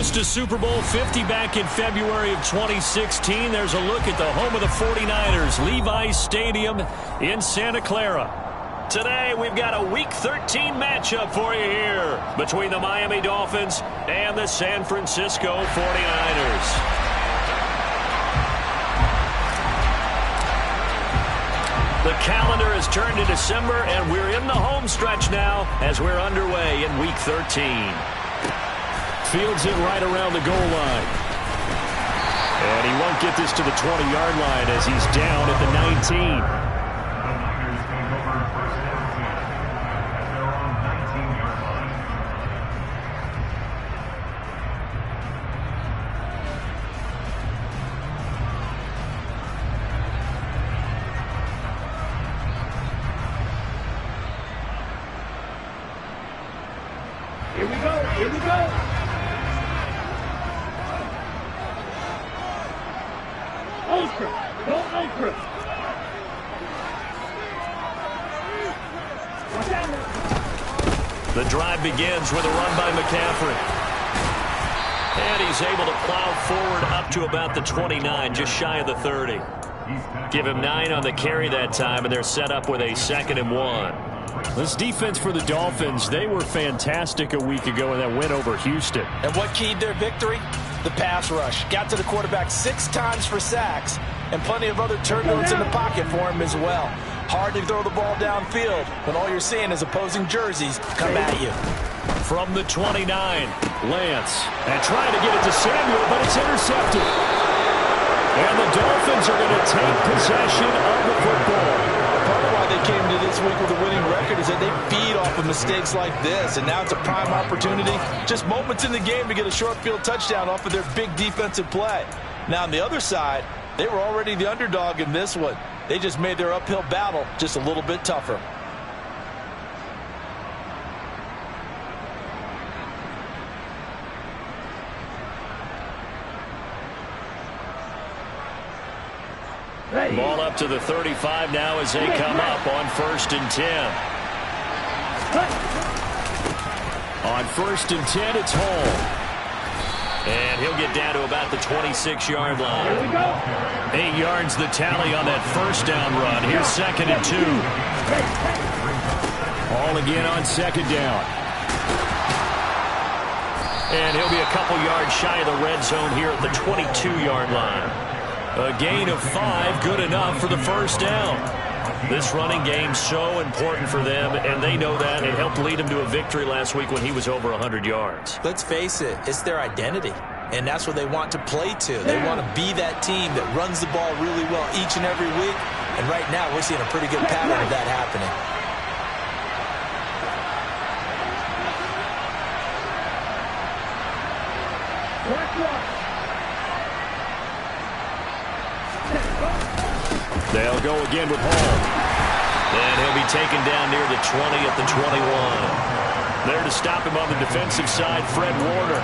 host of Super Bowl 50 back in February of 2016. There's a look at the home of the 49ers, Levi's Stadium in Santa Clara. Today, we've got a Week 13 matchup for you here between the Miami Dolphins and the San Francisco 49ers. The calendar has turned to December, and we're in the home stretch now as we're underway in Week 13. Fields it right around the goal line. And he won't get this to the 20-yard line as he's down at the 19. Here we go, here we go. Ultra, go ultra. The drive begins with a run by McCaffrey. And he's able to plow forward up to about the 29, just shy of the 30. Give him 9 on the carry that time, and they're set up with a 2nd and 1. This defense for the Dolphins, they were fantastic a week ago in that win over Houston. And what keyed their victory? The pass rush. Got to the quarterback 6 times for sacks, and plenty of other turbulence in the pocket for him as well. Hard to throw the ball downfield when all you're seeing is opposing jerseys come at you. From the 29, Lance. And trying to get it to Samuel, but it's intercepted. And the Dolphins are going to take possession of the football. Part of why they came to this week with a winning record is that they feed off of mistakes like this, and now it's a prime opportunity. Just moments in the game to get a short field touchdown off of their big defensive play. Now on the other side, they were already the underdog in this one. They just made their uphill battle just a little bit tougher. Ball up to the 35 now as they come up on 1st and 10. On 1st and 10, it's Hall. And he'll get down to about the 26-yard line. 8 yards the tally on that first down run. Here's 2nd and 2. Hall again on 2nd down. And he'll be a couple yards shy of the red zone here at the 22-yard line. A gain of 5, good enough for the first down. This running game's so important for them, and they know that. It helped lead them to a victory last week when he was over 100 yards. Let's face it, it's their identity, and that's what they want to play to. They want to be that team that runs the ball really well each and every week, and right now we're seeing a pretty good pattern of that happening. They'll go again with Hall. And he'll be taken down near the 20 at the 21. There to stop him on the defensive side, Fred Warner.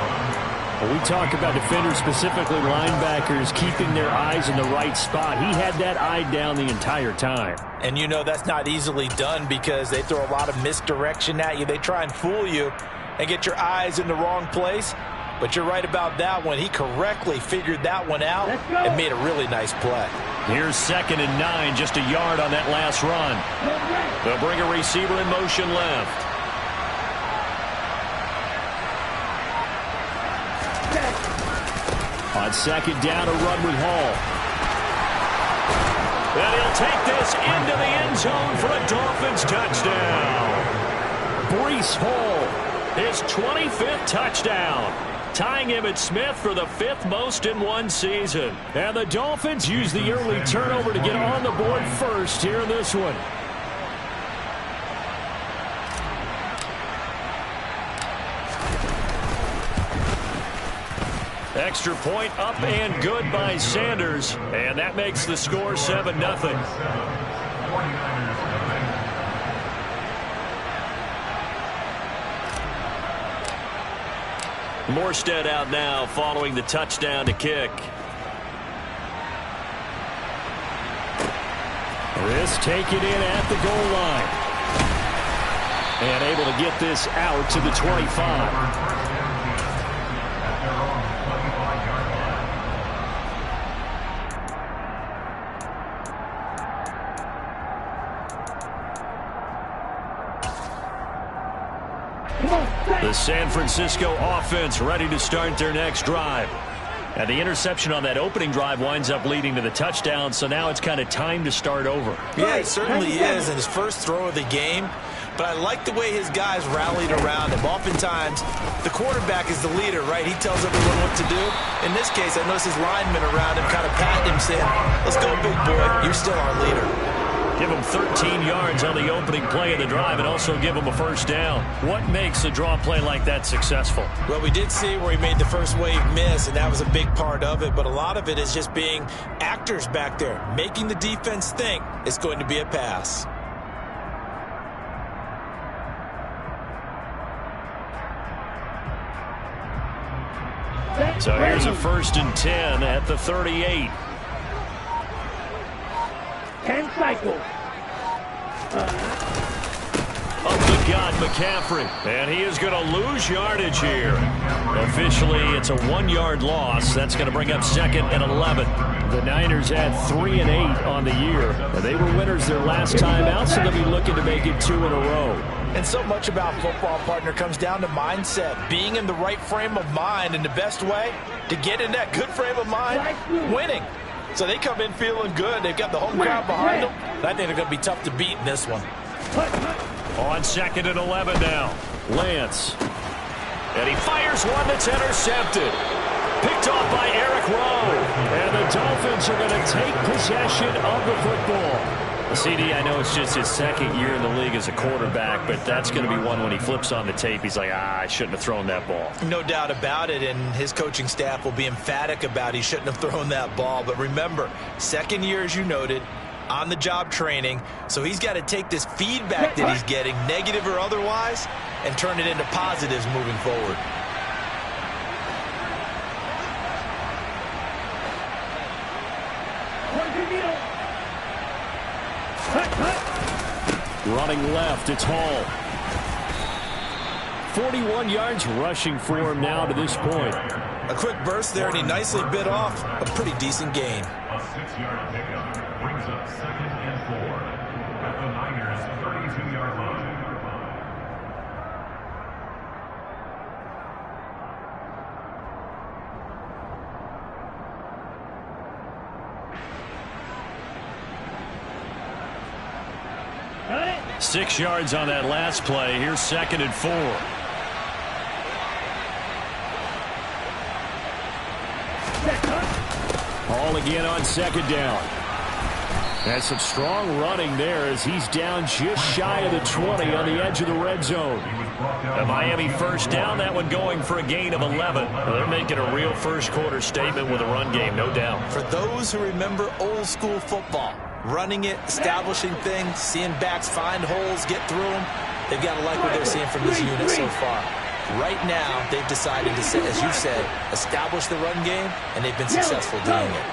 When we talk about defenders, specifically linebackers, keeping their eyes in the right spot, he had that eye down the entire time. And you know that's not easily done because they throw a lot of misdirection at you. They try and fool you and get your eyes in the wrong place. But you're right about that one. He correctly figured that one out and made a really nice play. Here's 2nd and 9, just a yard on that last run. They'll bring a receiver in motion left. On 2nd down, a run with Hall. And he'll take this into the end zone for a Dolphins touchdown. Breece Hall, his 25th touchdown, tying Emmitt Smith for the 5th most in one season. And the Dolphins use the early turnover to get on the board first here in this one. Extra point up and good by Sanders. And that makes the score 7-0. Morstead out now following the touchdown to kick. This taken in at the goal line. And able to get this out to the 25. The San Francisco offense ready to start their next drive. And the interception on that opening drive winds up leading to the touchdown, so now it's kind of time to start over. Yeah, it certainly is in his first throw of the game. But I like the way his guys rallied around him. Oftentimes, the quarterback is the leader, right? He tells everyone what to do. In this case, I noticed his linemen around him kind of patting him, saying, "Let's go, big boy. You're still our leader." Give him 13 yards on the opening play of the drive and also give him a first down. What makes a draw play like that successful? Well, we did see where he made the first wave miss, and that was a big part of it. But a lot of it is just being actors back there, making the defense think it's going to be a pass. So here's a 1st and 10 at the 38. 10 cycles. Up the gut, McCaffrey. And he is going to lose yardage here. Officially, it's a 1-yard loss. That's going to bring up 2nd and 11. The Niners had 3 and 8 on the year. They were winners their last time out, so they'll be looking to make it 2 in a row. And so much about football, partner, comes down to mindset. Being in the right frame of mind, and the best way to get in that good frame of mind, winning. So they come in feeling good. They've got the home crowd behind them. And I think they're going to be tough to beat in this one. On 2nd and 11 now. Lance. And he fires one that's intercepted. Picked off by Eric Rowe. And the Dolphins are going to take possession of the football. CD, I know it's just his 2nd year in the league as a quarterback, but that's going to be one when he flips on the tape. He's like, I shouldn't have thrown that ball. No doubt about it, and his coaching staff will be emphatic about he shouldn't have thrown that ball. But remember, 2nd year, as you noted, on-the-job training, so he's got to take this feedback that he's getting, negative or otherwise, and turn it into positives moving forward. Running left, it's Hall. 41 yards rushing for him now to this point. A quick burst there, and he nicely bit off a pretty decent gain. A 6-yard pickup brings up 2nd and 4 at the Niners' 32-yard line. Got it. 6 yards on that last play. Here's 2nd and 4. Hall again on 2nd down. And some strong running there as he's down just shy of the 20 on the edge of the red zone. A Miami first down, that one going for a gain of 11. They're making a real first-quarter statement with a run game, no doubt. For those who remember old-school football, running it, establishing things, seeing backs find holes, get through them, they've got to like what they're seeing from this unit so far. Right now, they've decided to, as you said, establish the run game, and they've been successful doing it.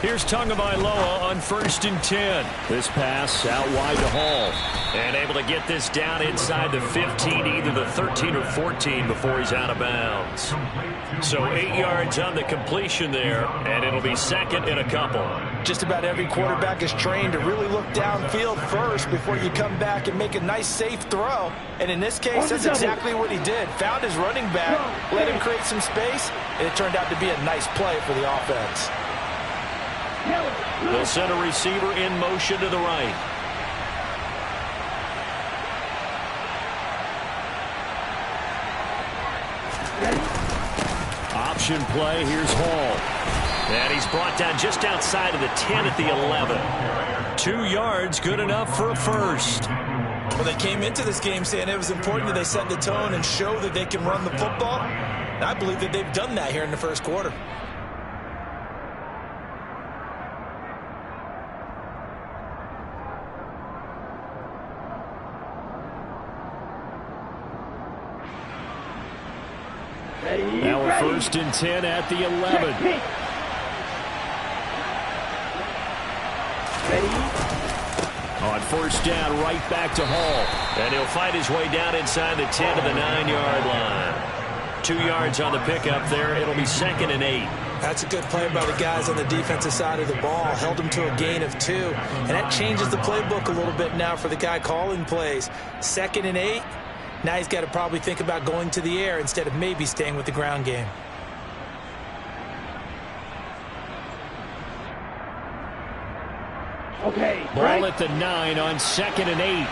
Here's Tagovailoa on 1st and 10. This pass out wide to Hall. And able to get this down inside the 15, either the 13 or 14 before he's out of bounds. So 8 yards on the completion there, and it'll be 2nd and a couple. Just about every quarterback is trained to really look downfield first before you come back and make a nice, safe throw. And in this case, that's exactly what he did. Found his running back, let him create some space, and it turned out to be a nice play for the offense. They'll send a receiver in motion to the right. Option play, here's Hall. And he's brought down just outside of the 10 at the 11. 2 yards, good enough for a first. Well, they came into this game saying it was important that they set the tone and show that they can run the football. And I believe that they've done that here in the first quarter. Now a 1st and 10 at the 11. On 1st down, right back to Hall. And he'll fight his way down inside the 10 to the 9-yard line. 2 yards on the pickup there. It'll be 2nd and 8. That's a good play by the guys on the defensive side of the ball. Held them to a gain of 2. And that changes the playbook a little bit now for the guy calling plays. 2nd and 8. Now he's got to probably think about going to the air instead of maybe staying with the ground game. Okay. Ball right. at the 9 on 2nd and 8.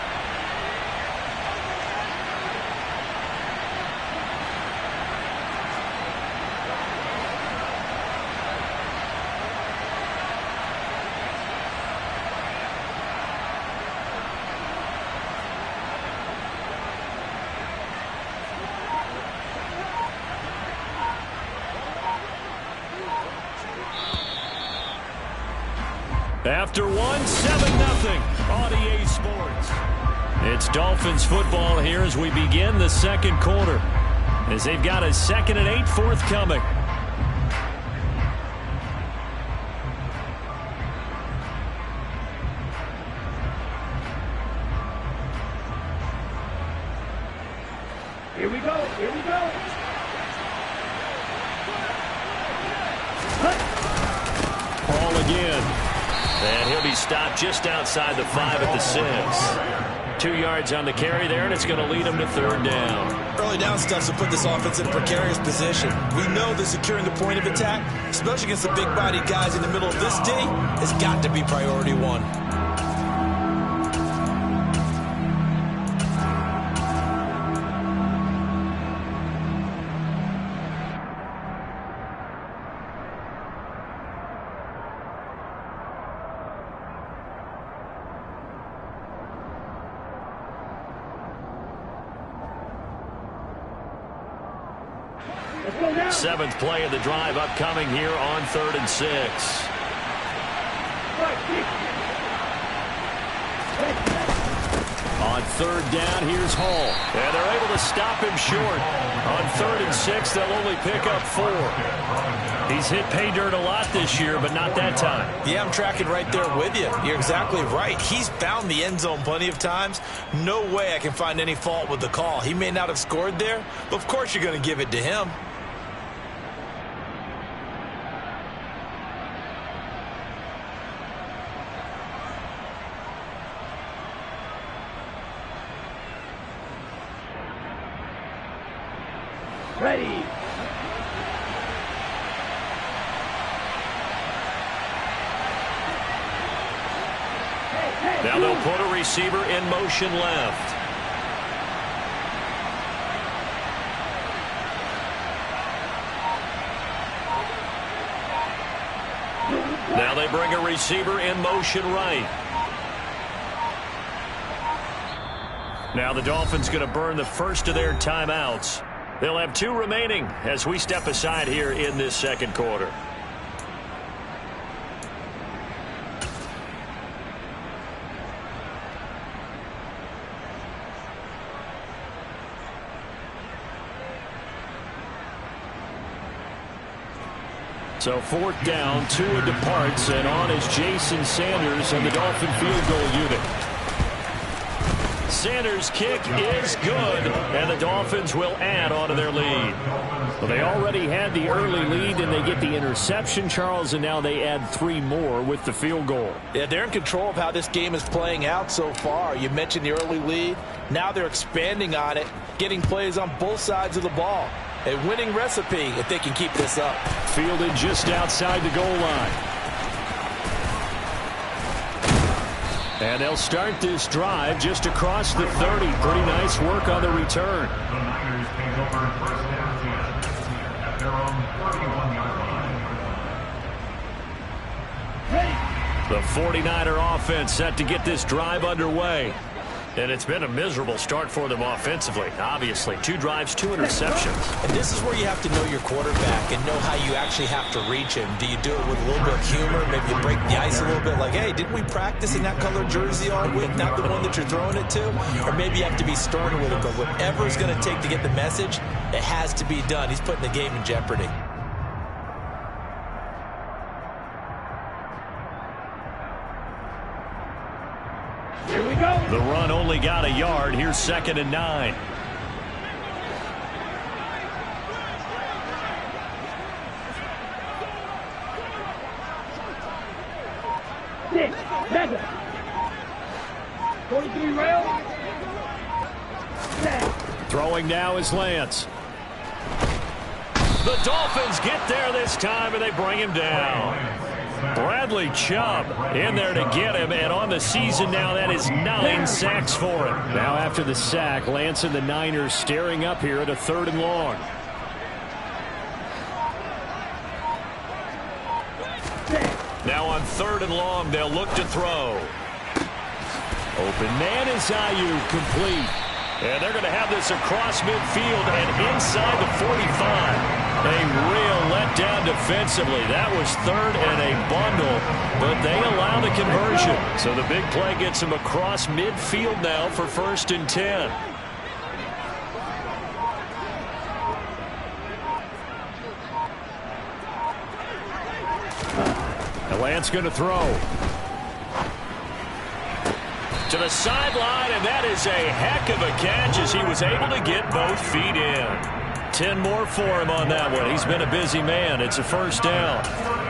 After 1, 7-0 on EA Sports. It's Dolphins football here as we begin the second quarter, as they've got a 2nd and 8 forthcoming. Here we go. Here we go. Ball again. And he'll be stopped just outside the 5 at the 6. 2 yards on the carry there, and it's going to lead him to 3rd down. Early down stuff to put this offense in a precarious position. We know that securing the point of attack, especially against the big-bodied guys in the middle of this D, has got to be priority 1. Let's go now. 7th play of the drive upcoming here on 3rd and 6. On 3rd down, here's Hall. And they're able to stop him short. On 3rd and 6, they'll only pick up 4. He's hit pay dirt a lot this year, but not that time. Yeah, I'm tracking right there with you. You're exactly right. He's found the end zone plenty of times. No way I can find any fault with the call. He may not have scored there, but of course you're going to give it to him. Ready. Now they'll put a receiver in motion left. Now they bring a receiver in motion right. Now the Dolphins going to burn the first of their timeouts. They'll have 2 remaining as we step aside here in this second quarter. So 4th down, Tua departs, and on is Jason Sanders and the Dolphin field goal unit. Sanders' kick is good, and the Dolphins will add on to their lead. Well, they already had the early lead, and they get the interception, Charles, and now they add 3 more with the field goal. Yeah, they're in control of how this game is playing out so far. You mentioned the early lead. Now they're expanding on it, getting plays on both sides of the ball. A winning recipe if they can keep this up. Fielded just outside the goal line. And they'll start this drive just across the 30. Pretty nice work on the return. The Niners take over 1st down 10 at their own 31-yard line. The 49er offense set to get this drive underway. And it's been a miserable start for them offensively. Obviously, 2 drives, 2 interceptions. And this is where you have to know your quarterback and know how you actually have to reach him. Do you do it with a little bit of humor? Maybe you break the ice a little bit like, hey, didn't we practice in that colored jersey all week, not the one that you're throwing it to? Or maybe you have to be stern with him. But whatever it's going to take to get the message, it has to be done. He's putting the game in jeopardy. Here we go. The run only got a yard. Here's 2nd and 9. 6. Mega. 43 rail. Set. Throwing now is Lance. The Dolphins get there this time, and they bring him down. Bradley Chubb in there to get him, and on the season now, that is 9 sacks for him. Now after the sack, Lance and the Niners staring up here at a 3rd and long. Now on 3rd and long, they'll look to throw. Open man is Ayuk, complete. And they're going to have this across midfield and inside the 45. A real letdown defensively. That was 3rd and a bundle, but they allow the conversion. So the big play gets them across midfield now for 1st and 10. And Lance going to throw. To the sideline, and that is a heck of a catch as he was able to get both feet in. 10 more for him on that one. He's been a busy man. It's a 1st down.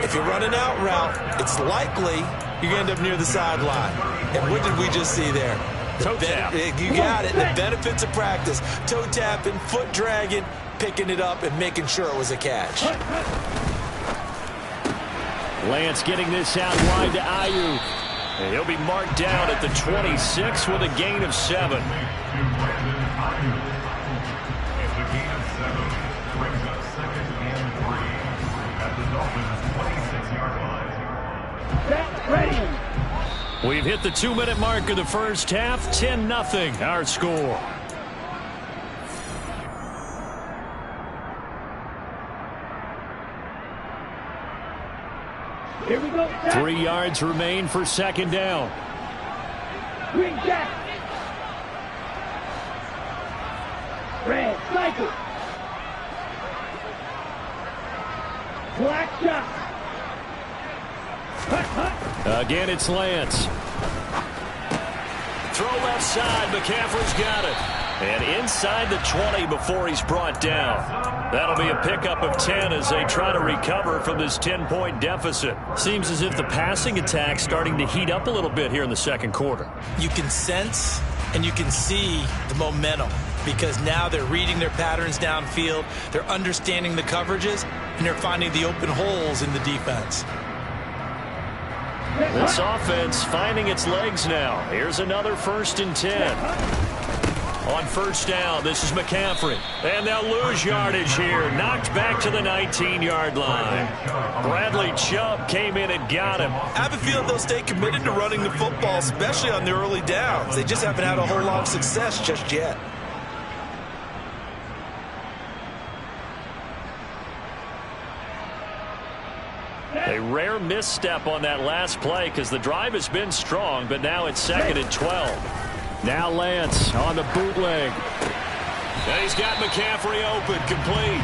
If you run an out route, it's likely you're going to end up near the sideline. And what did we just see there? Toe tap. You got it. The benefits of practice. Toe tapping, foot dragging, picking it up, and making sure it was a catch. Lance getting this out wide to Ayuk. And he'll be marked down at the 26 with a gain of 7. We've hit the 2-minute mark of the first half. 10-0 our score. Here we go. 3 yards remain for 2nd down. Green jack. Red cycle. Black shot. Hut, hut. Again, it's Lance. Throw left side. McCaffrey's got it. And inside the 20 before he's brought down. That'll be a pickup of 10 as they try to recover from this 10-point deficit. Seems as if the passing attack's starting to heat up a little bit here in the 2nd quarter. You can sense and you can see the momentum because now they're reading their patterns downfield, they're understanding the coverages, and they're finding the open holes in the defense. This offense finding its legs now. Here's another 1st and 10. On 1st down, this is McCaffrey. And they'll lose yardage here. Knocked back to the 19-yard line. Bradley Chubb came in and got him. I have a feeling they'll stay committed to running the football, especially on the early downs. They just haven't had a whole lot of success just yet. A rare misstep on that last play because the drive has been strong, but now it's 2nd and 12. Now Lance on the bootleg. And he's got McCaffrey open, complete.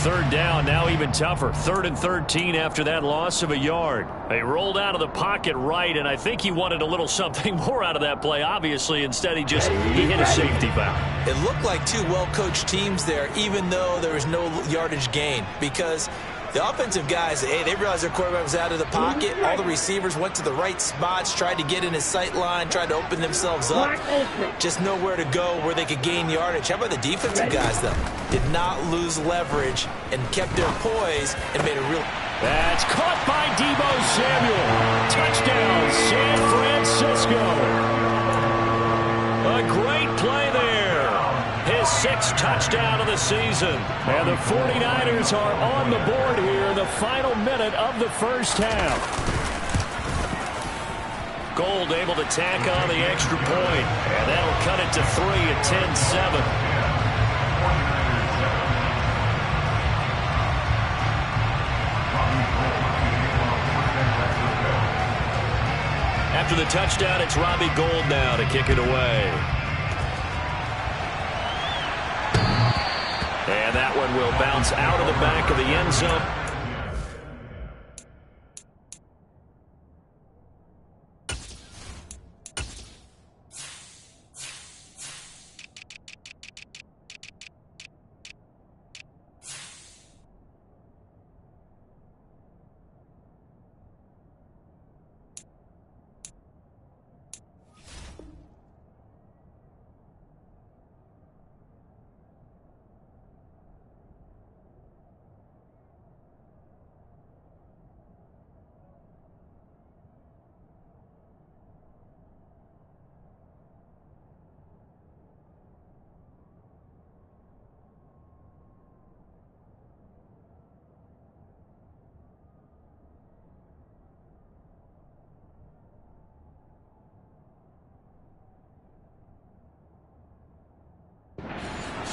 3rd down, now even tougher. 3rd and 13 after that loss of a yard. They rolled out of the pocket right, and I think he wanted a little something more out of that play, obviously. Instead, he hit a safety foul. It looked like 2 well-coached teams there, even though there was no yardage gain, because the offensive guys, hey, they realized their quarterback was out of the pocket. All the receivers went to the right spots, tried to get in his sight line, tried to open themselves up. Just nowhere to go where they could gain yardage. How about the defensive guys, though? Did not lose leverage and kept their poise and made a real... That's caught by Deebo Samuel. Touchdown, San Francisco. A great play there. His 6th touchdown of the season. And the 49ers are on the board here in the final minute of the first half. Gold able to tack on the extra point. And that'll cut it to 3 at 10-7. After the touchdown, it's Robbie Gould now to kick it away. And that one will bounce out of the back of the end zone.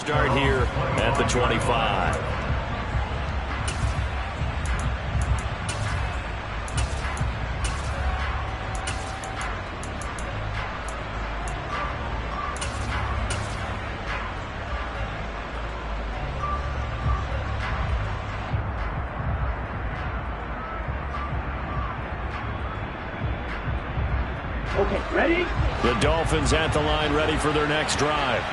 start here at the 25. Okay, ready? The Dolphins at the line, ready for their next drive.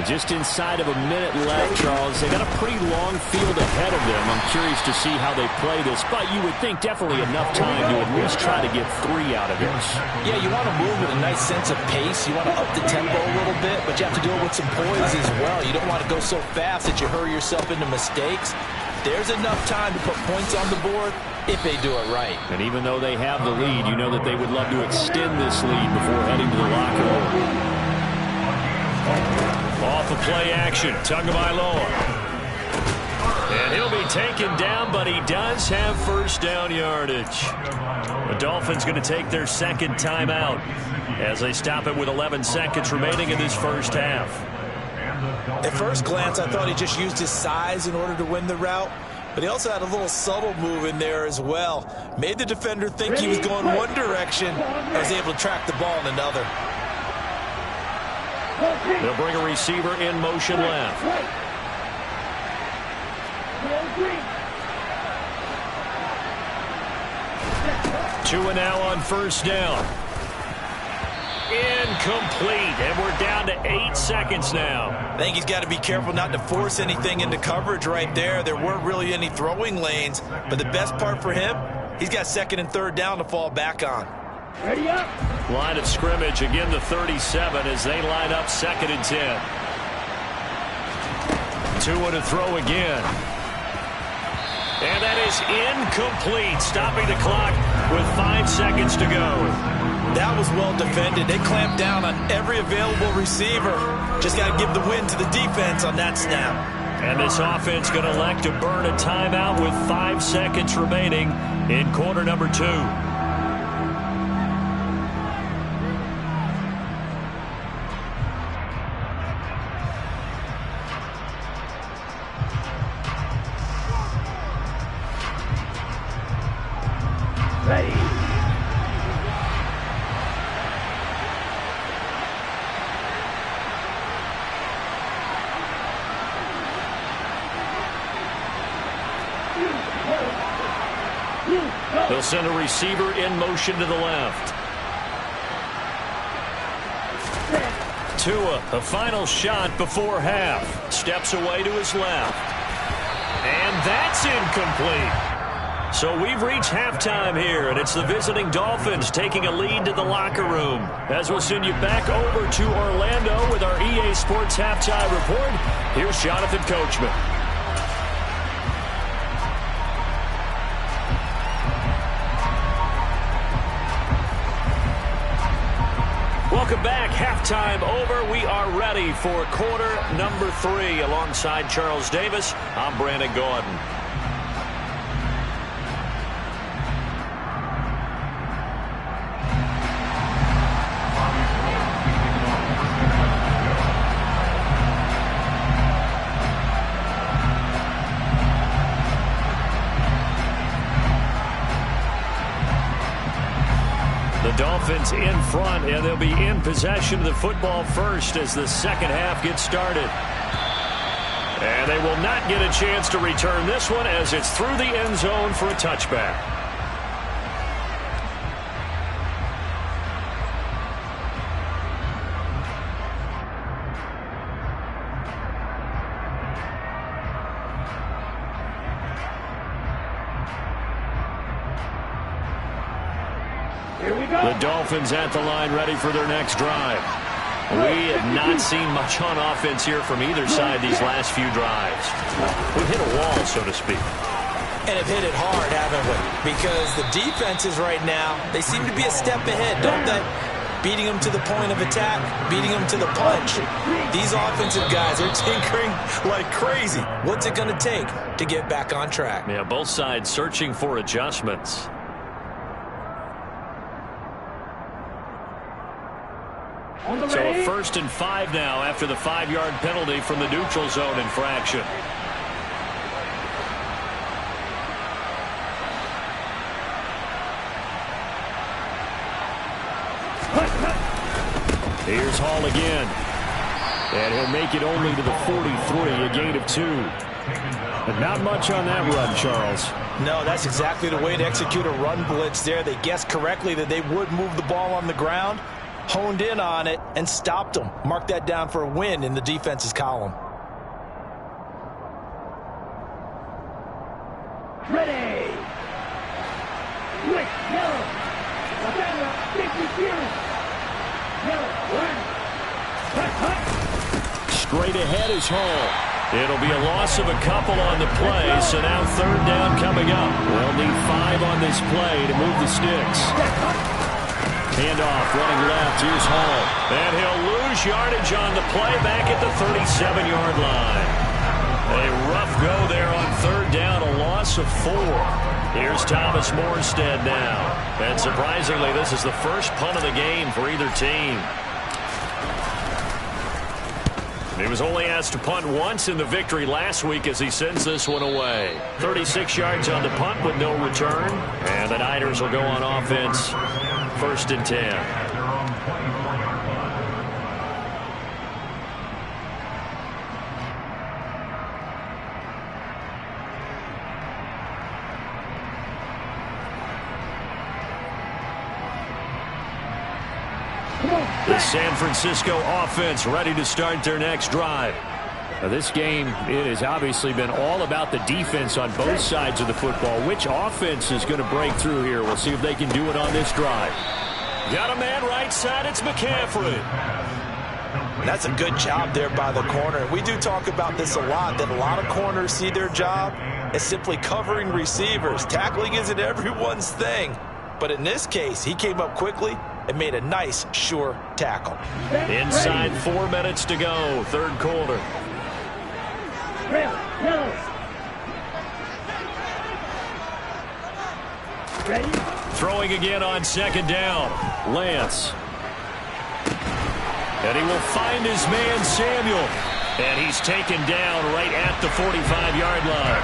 Just inside of a minute left, Charles. They got a pretty long field ahead of them. I'm curious to see how they play this, but you would think definitely enough time to at least try to get 3 out of this. Yeah, you want to move with a nice sense of pace. You want to up the tempo a little bit, but you have to do it with some poise as well. You don't want to go so fast that you hurry yourself into mistakes. There's enough time to put points on the board if they do it right. And even though they have the lead, you know that they would love to extend this lead before heading to the locker room. Off of play action, Tagovailoa. And he'll be taken down, but he does have first down yardage. The Dolphins going to take their second timeout as they stop it with 11 seconds remaining in this first half. At first glance, I thought he just used his size in order to win the route, but he also had a little subtle move in there as well. Made the defender think he was going one direction and was able to track the ball in another. They'll bring a receiver in motion left. Tua now on first down. Incomplete, and we're down to 8 seconds now. I think he's got to be careful not to force anything into coverage right there. There weren't really any throwing lanes, but the best part for him, he's got second and third down to fall back on. Ready up. Line of scrimmage, again the 37 as they line up 2nd and 10. Tua to throw again. And that is incomplete, stopping the clock with 5 seconds to go. That was well defended. They clamped down on every available receiver. Just got to give the win to the defense on that snap. And this offense going to elect to burn a timeout with 5 seconds remaining in quarter number 2. Ready. They'll send a receiver in motion to the left. Tua, a final shot before half. Steps away to his left. And that's incomplete. So we've reached halftime here, and it's the visiting Dolphins taking a lead to the locker room. As we'll send you back over to Orlando with our EA Sports Halftime Report, here's Jonathan Coachman. Welcome back. Halftime over. We are ready for quarter number 3. Alongside Charles Davis, I'm Brandon Gordon. Dolphins in front, and they'll be in possession of the football first as the second half gets started. And they will not get a chance to return this one as it's through the end zone for a touchback. The Dolphins at the line ready for their next drive. We have not seen much on offense here from either side these last few drives. We've hit a wall, so to speak. And have hit it hard, haven't we? Because the defenses right now, they seem to be a step ahead, don't they? Beating them to the point of attack, beating them to the punch. These offensive guys are tinkering like crazy. What's it going to take to get back on track? Yeah, both sides searching for adjustments. So a 1st and 5 now after the 5-yard penalty from the neutral zone infraction. Here's Hall again. And he'll make it only to the 43, a gain of 2. But not much on that run, Charles. No, that's exactly the way to execute a run blitz there. They guessed correctly that they would move the ball on the ground, honed in on it, and stopped them. Mark that down for a win in the defense's column. Ready. Quick, yellow. Lavender, 52. Yellow, 1. Cut, cut. Straight ahead is Hall. It'll be a loss of a couple on the play, so now 3rd down coming up. They'll need 5 on this play to move the sticks. Handoff, running left, here's Hall. And he'll lose yardage on the play back at the 37-yard line. A rough go there on 3rd down, a loss of 4. Here's Thomas Morstead now. And surprisingly, this is the first punt of the game for either team. He was only asked to punt once in the victory last week as he sends this one away. 36 yards on the punt with no return. And the Niners will go on offense. 1st and 10. The San Francisco offense ready to start their next drive. Now this game, it has obviously been all about the defense on both sides of the football. Which offense is going to break through here? We'll see if they can do it on this drive. Got a man right side. It's McCaffrey. That's a good job there by the corner. We do talk about this a lot, that a lot of corners see their job as simply covering receivers. Tackling isn't everyone's thing. But in this case, he came up quickly and made a nice, sure tackle. Inside 4 minutes to go, 3rd quarter. Ready? Throwing again on 2nd down. Lance. And he will find his man, Samuel. And he's taken down right at the 45-yard line.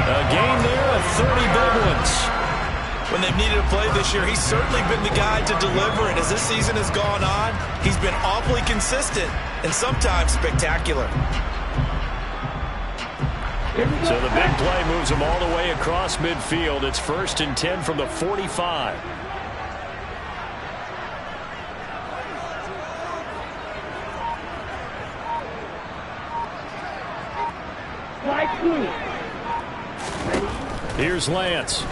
A gain there of 30 big ones. When they've needed a play this year, he's certainly been the guy to deliver. And as this season has gone on, he's been awfully consistent and sometimes spectacular. So the big play moves him all the way across midfield. It's 1st and 10 from the 45. Here's Lance.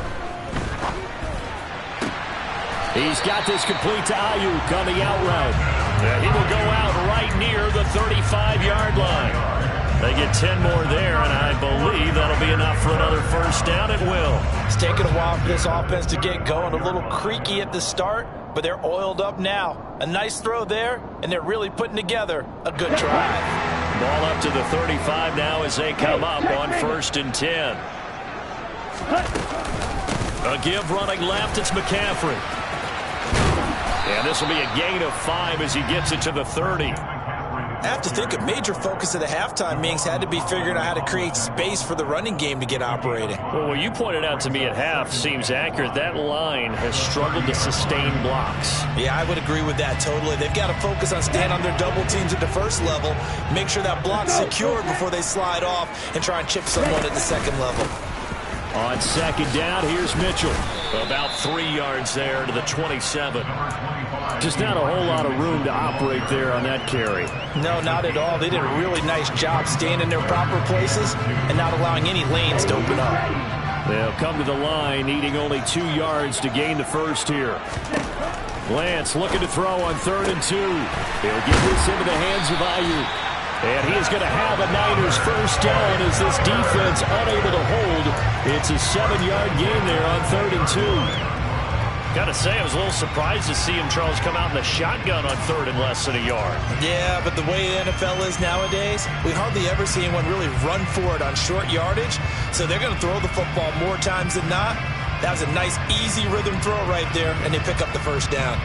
He's got this complete to Ayuk on the out route. And he will go out right near the 35-yard line. They get 10 more there, and I believe that'll be enough for another 1st down. It will. It's taken a while for this offense to get going. A little creaky at the start, but they're oiled up now. A nice throw there, and they're really putting together a good drive. Ball up to the 35 now as they come up on 1st and 10. A give running left, it's McCaffrey. And this will be a gain of 5 as he gets it to the 30. I have to think a major focus of the halftime meetings had to be figuring out how to create space for the running game to get operating. Well, what you pointed out to me at half seems accurate. That line has struggled to sustain blocks. Yeah, I would agree with that totally. They've got to focus on staying on their double teams at the first level, make sure that block's secured before they slide off and try and chip someone at the second level. On 2nd down, here's Mitchell. About 3 yards there to the 27. Just not a whole lot of room to operate there on that carry. No, not at all. They did a really nice job staying in their proper places and not allowing any lanes to open up. They'll come to the line, needing only 2 yards to gain the 1st here. Lance looking to throw on 3rd and 2. He'll get this into the hands of Ayuk. And he is going to have a Niners 1st down as this defense unable to hold. It's a 7-yard gain there on 3rd and 2. Got to say, I was a little surprised to see him, Charles, come out in the shotgun on 3rd and less than a yard. Yeah, but the way the NFL is nowadays, we hardly ever see anyone really run for it on short yardage. So they're going to throw the football more times than not. That was a nice, easy rhythm throw right there, and they pick up the 1st down.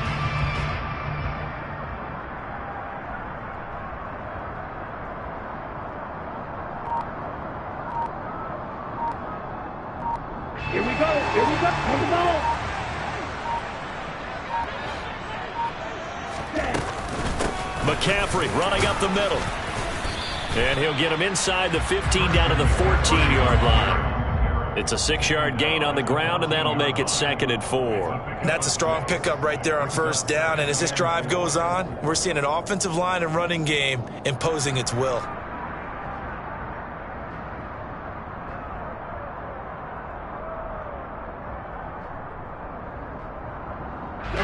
Here we go. Here we go. For the ball. McCaffrey running up the middle. And he'll get him inside the 15 down to the 14-yard line. It's a 6-yard gain on the ground, and that'll make it 2nd and 4. That's a strong pickup right there on first down. And as this drive goes on, we're seeing an offensive line and running game imposing its will.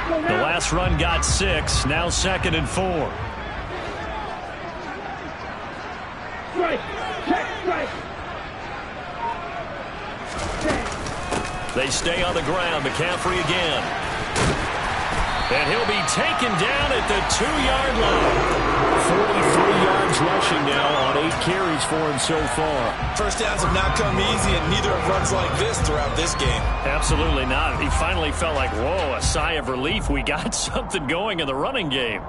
The last run got 6. Now 2nd and 4. Strike. Check. Strike. They stay on the ground. McCaffrey again. And he'll be taken down at the 2-yard line. 43 yards rushing now on 8 carries for him so far. First downs have not come easy, and neither have runs like this throughout this game. Absolutely not. He finally felt like, whoa, a sigh of relief. We got something going in the running game.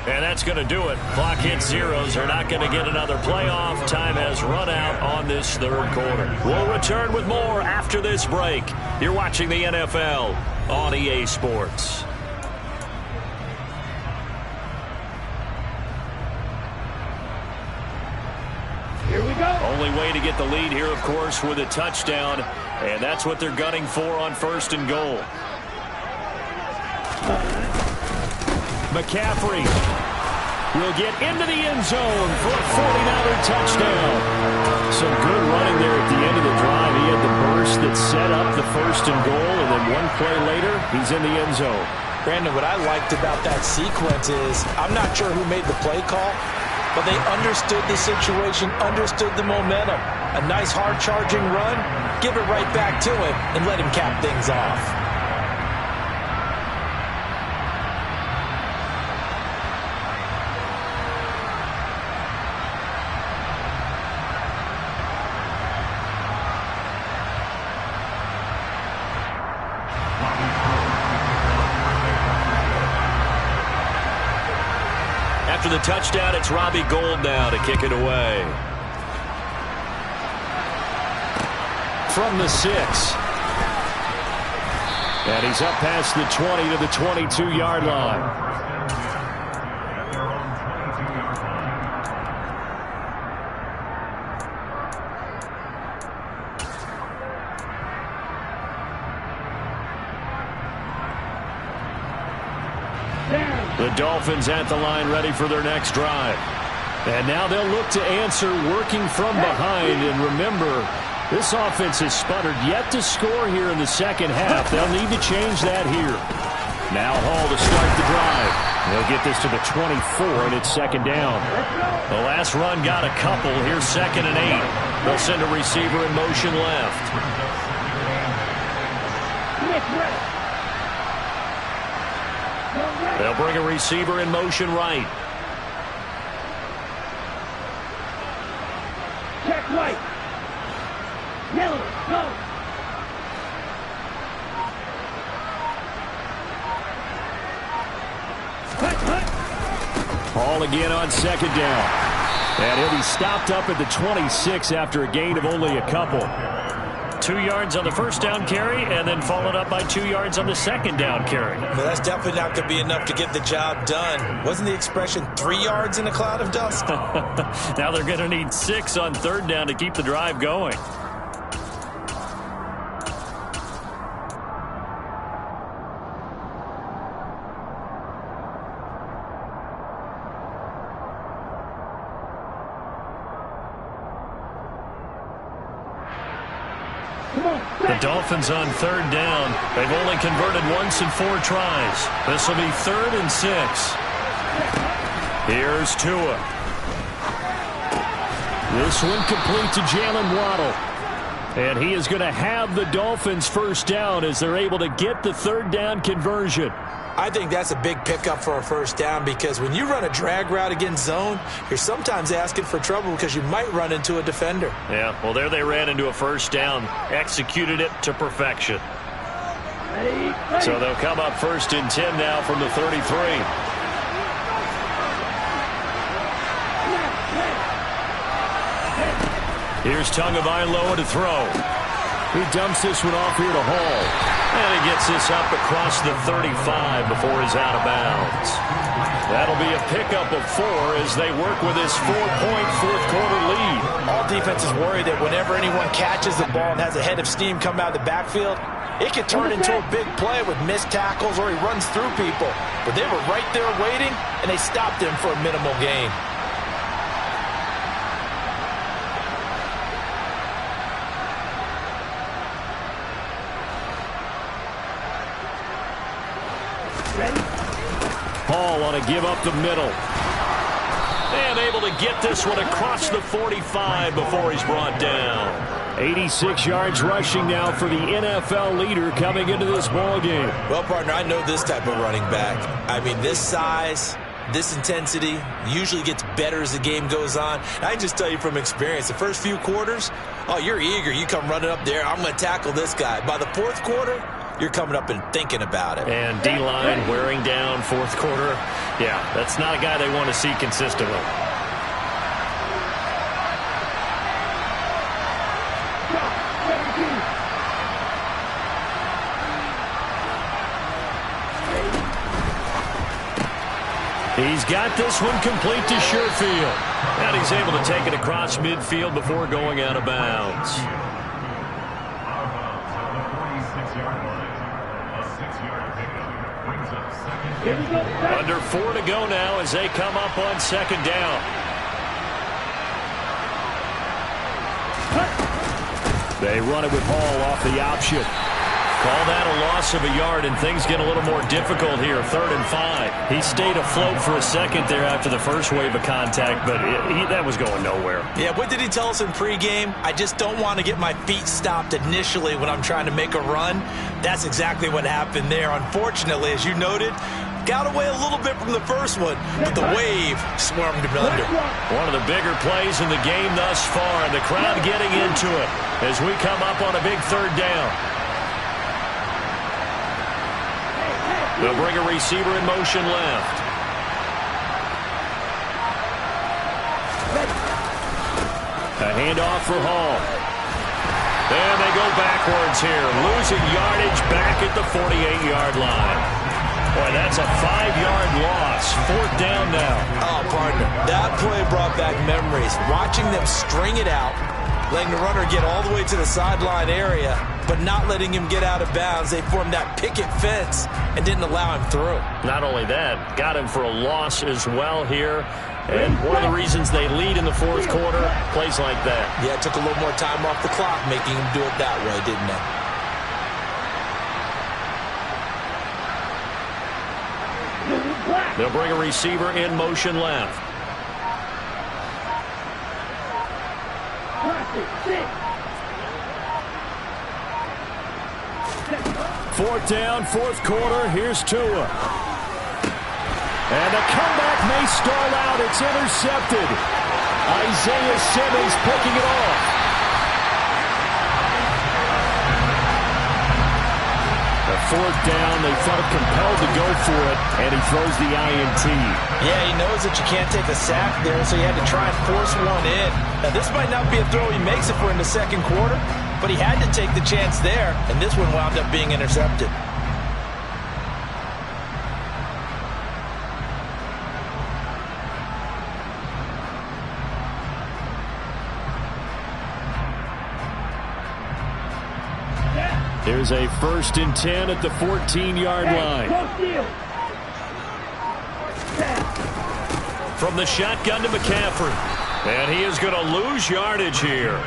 And that's going to do it. Clock hits zeros. They're not going to get another playoff. Time has run out on this 3rd quarter. We'll return with more after this break. You're watching the NFL on EA Sports. Here we go. Only way to get the lead here, of course, with a touchdown. And that's what they're gunning for on 1st and goal. McCaffrey will get into the end zone for a 49er touchdown. Some good running there at the end of the drive. He had the burst that set up the 1st and goal, and then one play later, he's in the end zone. Brandon, what I liked about that sequence is I'm not sure who made the play call, but they understood the situation, understood the momentum. A nice hard-charging run, give it right back to him, and let him cap things off. After the touchdown, it's Robbie Gould now to kick it away. From the 6. And he's up past the 20 to the 22-yard line. The Dolphins at the line ready for their next drive. And now they'll look to answer working from behind. And remember, this offense has sputtered yet to score here in the 2nd half. They'll need to change that here. Now Hall to start the drive. They'll get this to the 24, and it's 2nd down. The last run got a couple. Here's 2nd and 8. They'll send a receiver in motion left. They'll bring a receiver in motion right. Check right. Yellow, go. Hall again on 2nd down. And he'll be stopped up at the 26 after a gain of only a couple. 2 yards on the 1st down carry, and then followed up by 2 yards on the 2nd down carry. Well, that's definitely not going to be enough to get the job done. Wasn't the expression 3 yards in a cloud of dust? Now they're going to need 6 on 3rd down to keep the drive going. The Dolphins on 3rd down. They've only converted once in 4 tries. This will be 3rd and 6. Here's Tua. This one complete to Jalen Waddle. And he is going to have the Dolphins 1st down as they're able to get the 3rd down conversion. I think that's a big pickup for a first down because when you run a drag route against zone, you're sometimes asking for trouble because you might run into a defender. Yeah, well, there they ran into a first down, executed it to perfection. So they'll come up 1st and 10 now from the 33. Here's Tagovailoa to throw. He dumps this one off here to Hall. And he gets this up across the 35 before he's out of bounds. That'll be a pickup of 4 as they work with this 4-point fourth-quarter lead. All defenses worry that whenever anyone catches the ball and has a head of steam come out of the backfield, it can turn into a big play with missed tackles or he runs through people. But they were right there waiting, and they stopped him for a minimal gain. Hall on a give up the middle. And able to get this one across the 45 before he's brought down. 86 yards rushing now for the NFL leader coming into this ball game. Well, partner, I know this type of running back. I mean, this size, this intensity usually gets better as the game goes on. I can just tell you from experience, the first few quarters, oh, you're eager. You come running up there, I'm going to tackle this guy. By the fourth quarter, you're coming up and thinking about it. And D-line wearing down fourth quarter. Yeah, that's not a guy they want to see consistently. He's got this one complete to Sherfield. And he's able to take it across midfield before going out of bounds. Under 4 to go now as they come up on 2nd down. They run it with Hall off the option. Call that a loss of a yard, and things get a little more difficult here. 3rd and 5. He stayed afloat for a second there after the first wave of contact, but that was going nowhere. Yeah, what did he tell us in pregame? I just don't want to get my feet stopped initially when I'm trying to make a run. That's exactly what happened there. Unfortunately, as you noted, got away a little bit from the first one, but the wave swarmed him under. One of the bigger plays in the game thus far, and the crowd getting into it as we come up on a big 3rd down. They'll bring a receiver in motion left. A handoff for Hall. And they go backwards here, losing yardage back at the 48-yard line. Boy, that's a 5-yard loss. 4th down now. Oh, partner, that play brought back memories. Watching them string it out, letting the runner get all the way to the sideline area, but not letting him get out of bounds. They formed that picket fence and didn't allow him through. Not only that, got him for a loss as well here. And one of the reasons they lead in the 4th quarter, plays like that. Yeah, it took a little more time off the clock, making him do it that way, didn't it? They'll bring a receiver in motion left. Fourth down, 4th quarter. Here's Tua. And the comeback may stall out. It's intercepted. Isaiah Simmons picking it off. The 4th down, they felt compelled to go for it, and he throws the INT. Yeah, he knows that you can't take a sack there, so he had to try and force one in. Now, this might not be a throw he makes if we're in the 2nd quarter, but he had to take the chance there, and this one wound up being intercepted. Here's a 1st and 10 at the 14-yard line. From the shotgun to McCaffrey. And he is going to lose yardage here.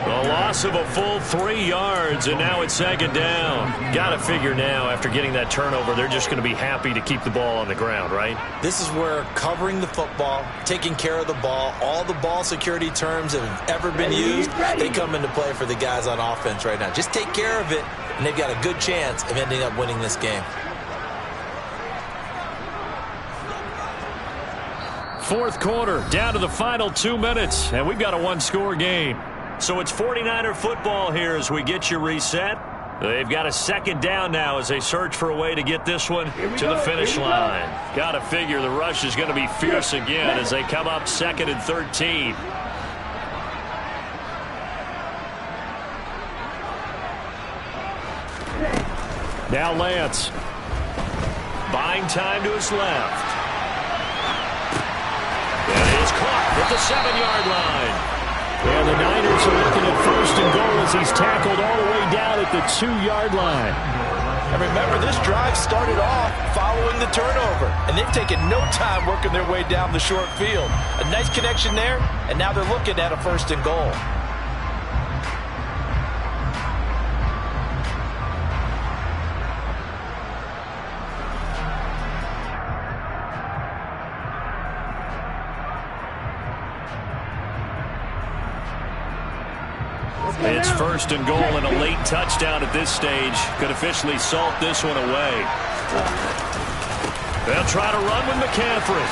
A loss of a full 3 yards, and now it's 2nd down. Got to figure now, after getting that turnover, they're just going to be happy to keep the ball on the ground, right? This is where covering the football, taking care of the ball, all the ball security terms that have ever been used, they come into play for the guys on offense right now. Just take care of it, and they've got a good chance of ending up winning this game. Fourth quarter, down to the final 2 minutes, and we've got a one-score game. So it's 49er football here as we get you reset. They've got a second down now as they search for a way to get this one to the finish line. Got to figure the rush is going to be fierce again as they come up 2nd and 13. Now Lance. Buying time to his left. And it is caught at the 7-yard line. And the Niners are looking at 1st and goal as he's tackled all the way down at the 2-yard line. And remember, this drive started off following the turnover, and they've taken no time working their way down the short field. A nice connection there, and now they're looking at a 1st and goal. It's 1st and goal, and a late touchdown at this stage could officially salt this one away. They'll try to run with McCaffrey.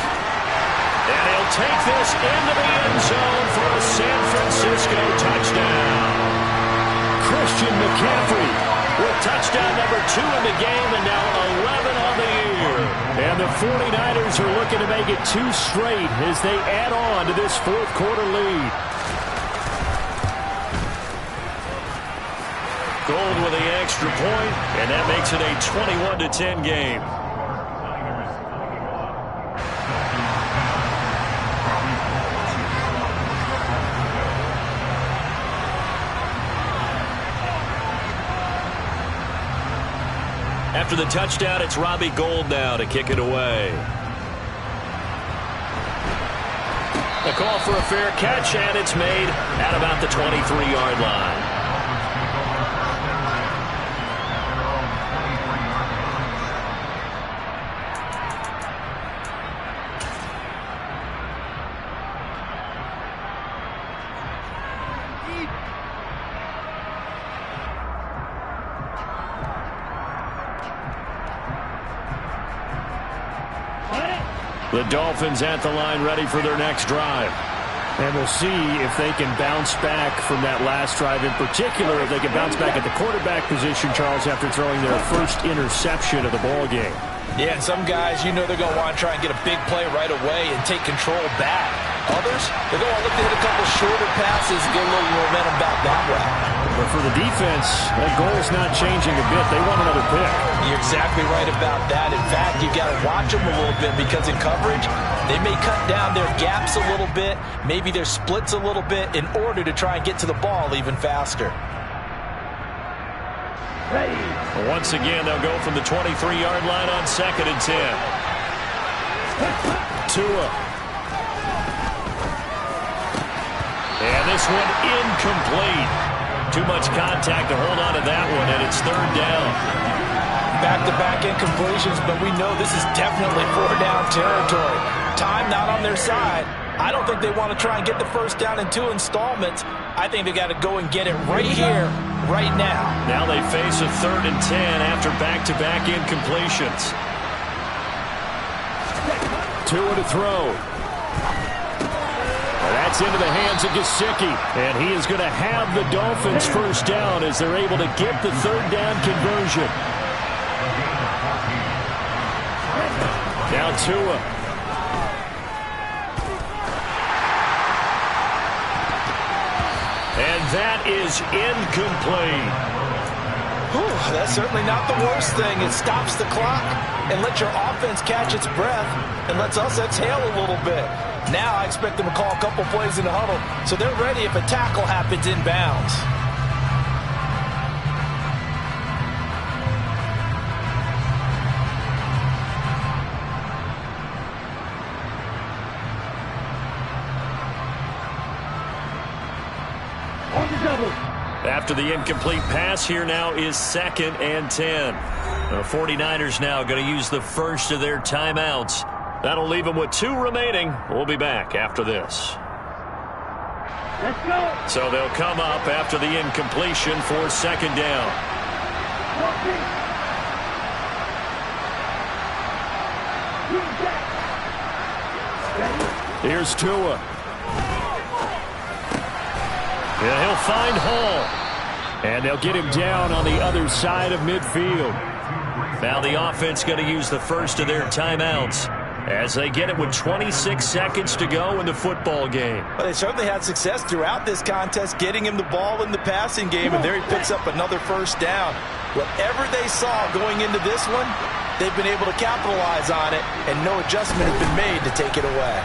And he'll take this into the end zone for a San Francisco touchdown. Christian McCaffrey with touchdown number 2 in the game, and now 11 on the year. And the 49ers are looking to make it 2 straight as they add on to this fourth quarter lead. Gold with the extra point, and that makes it a 21-10 game. After the touchdown, it's Robbie Gould now to kick it away. The call for a fair catch, and it's made at about the 23-yard line. The Dolphins at the line ready for their next drive. And we'll see if they can bounce back from that last drive. In particular, if they can bounce back at the quarterback position, Charles, after throwing their first interception of the ball game. Yeah, and some guys, you know they're going to want to try and get a big play right away and take control back. Others, they're going to look to hit a couple shorter passes and get a little momentum back that way. But for the defense, that goal's not changing a bit. They want another pick. You're exactly right about that. In fact, you've got to watch them a little bit because in coverage, they may cut down their gaps a little bit, maybe their splits a little bit in order to try and get to the ball even faster. Ready. Once again, they'll go from the 23-yard line on 2nd and 10. Tua. And this one incomplete. Too much contact to hold on to that one, and it's 3rd down. Back-to-back incompletions, but we know this is definitely 4-down territory. Time not on their side. I don't think they want to try and get the first down in 2 installments. I think they got to go and get it right here, right now. Now they face a 3rd and 10 after back-to-back incompletions. Tua to throw. That's into the hands of Gesicki. And he is going to have the Dolphins first down as they're able to get the 3rd down conversion. Now Tua. And that is incomplete. Whew, that's certainly not the worst thing. It stops the clock and lets your offense catch its breath and lets us exhale a little bit. Now I expect them to call a couple plays in the huddle so they're ready if a tackle happens inbounds. After the incomplete pass, here now is 2nd and 10. The 49ers now going to use the first of their timeouts. That'll leave them with 2 remaining. We'll be back after this. Let's go. So they'll come up after the incompletion for 2nd down. Ready. Here's Tua. Yeah, he'll find Hall. And they'll get him down on the other side of midfield. Now the offense going to use the first of their timeouts as they get it with 26 seconds to go in the football game. But they certainly had success throughout this contest, getting him the ball in the passing game, and there he picks up another first down. Whatever they saw going into this one, they've been able to capitalize on it, and no adjustment has been made to take it away.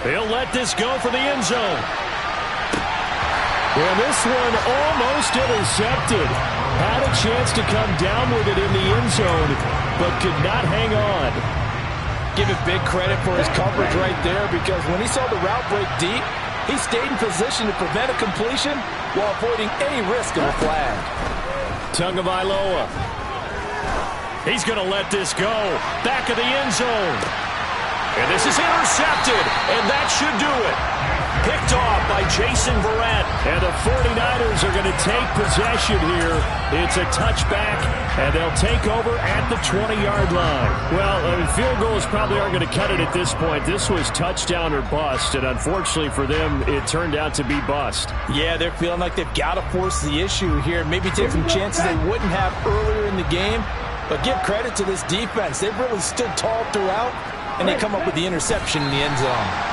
He'll let this go for the end zone. And this one almost intercepted. Had a chance to come down with it in the end zone, but could not hang on. Give it big credit for his coverage right there, because when he saw the route break deep, he stayed in position to prevent a completion while avoiding any risk of a flag. Tagovailoa. He's going to let this go. Back of the end zone. And this is intercepted, and that should do it. Picked off by Jason Verrett. And the 49ers are going to take possession here. It's a touchback, and they'll take over at the 20-yard line. Well, field goals probably aren't going to cut it at this point. This was touchdown or bust, and unfortunately for them, it turned out to be bust. Yeah, they're feeling like they've got to force the issue here, maybe take some chances they wouldn't have earlier in the game. But give credit to this defense. They've really stood tall throughout, and they come up with the interception in the end zone.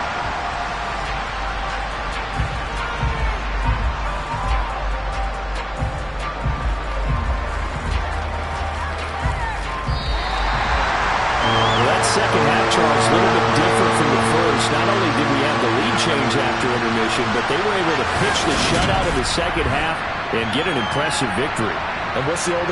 Second half, Charles, a little bit different from the first. Not only did we have the lead change after intermission, but they were able to pitch the shutout in the second half and get an impressive victory. And what's the old